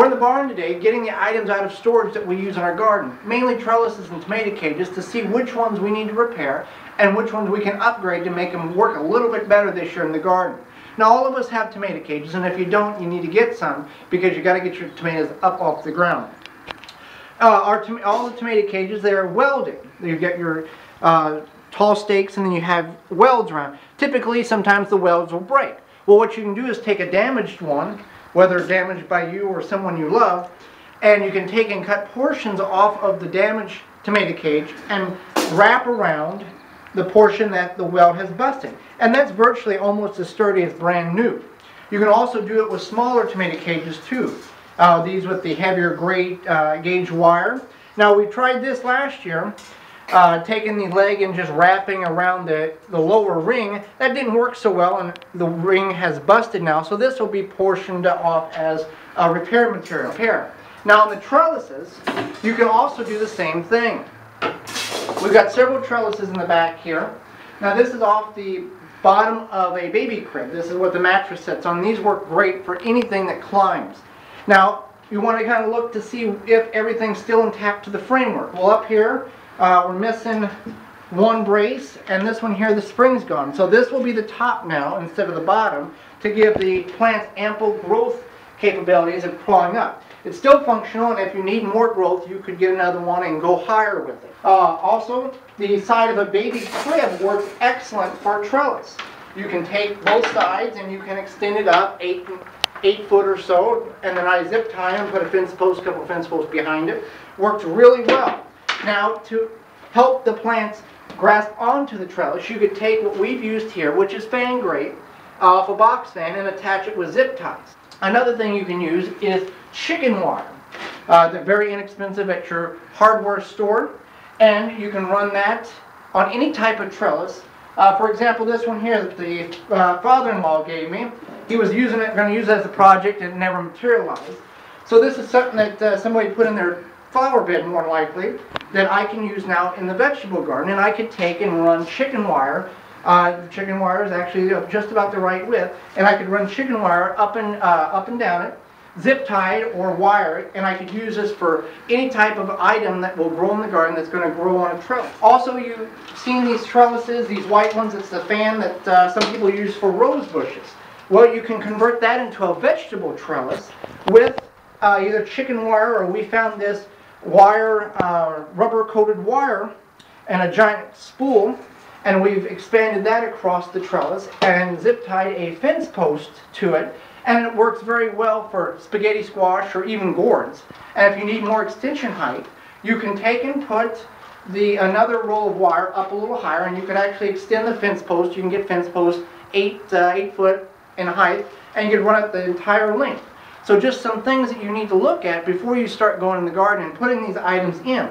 We're in the barn today getting the items out of storage that we use in our garden, mainly trellises and tomato cages, to see which ones we need to repair and which ones we can upgrade to make them work a little bit better this year in the garden. Now, all of us have tomato cages, and if you don't, you need to get some because you got to get your tomatoes up off the ground. All the tomato cages, they are welded. You've got your tall stakes, and then you have welds around. Typically, sometimes the welds will break. Well, what you can do is take a damaged one, whether damaged by you or someone you love, and you can take and cut portions off of the damaged tomato cage and wrap around the portion that the weld has busted. And that's virtually almost as sturdy as brand new. You can also do it with smaller tomato cages too. These with the heavier gauge wire. Now, we tried this last year, taking the leg and just wrapping around the lower ring. That didn't work so well, and the ring has busted now, so this will be portioned off as repair material. Now, on the trellises, you can also do the same thing. We've got several trellises in the back here. Now, this is off the bottom of a baby crib. This is what the mattress sits on. These work great for anything that climbs. Now, you want to kind of look to see if everything's still intact to the framework. Well, up here, we're missing one brace, and this one here, the spring's gone. So this will be the top now instead of the bottom to give the plants ample growth capabilities of crawling up. It's still functional, and if you need more growth, you could get another one and go higher with it. Also, the side of a baby crib works excellent for a trellis. You can take both sides and you can extend it up 8 foot or so, and then I zip tie and put a fence post, couple of fence posts behind it. Works really well. Now, to help the plants grasp onto the trellis, you could take what we've used here, which is fan grate, off a box fan, and attach it with zip ties. Another thing you can use is chicken wire. They're very inexpensive at your hardware store, and you can run that on any type of trellis. For example, this one here that the father-in-law gave me, he was going to use it as a project, and it never materialized. So this is something that somebody put in their flower bed, more likely, that I can use now in the vegetable garden, and I could take and run chicken wire. The chicken wire is actually just about the right width, and I could run chicken wire up and down it, zip tie it or wire it, and I could use this for any type of item that will grow in the garden that's going to grow on a trellis. Also, you've seen these trellises, these white ones. It's the fan that some people use for rose bushes. Well, you can convert that into a vegetable trellis with either chicken wire, or we found this wire, rubber-coated wire, and a giant spool, and we've expanded that across the trellis and zip-tied a fence post to it, and it works very well for spaghetti squash or even gourds. And if you need more extension height, you can take and put another roll of wire up a little higher, and you could actually extend the fence post. You can get fence posts 8 foot in height, and you can run it the entire length. So just some things that you need to look at before you start going in the garden and putting these items in.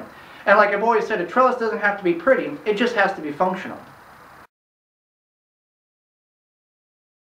And like I've always said, a trellis doesn't have to be pretty, it just has to be functional.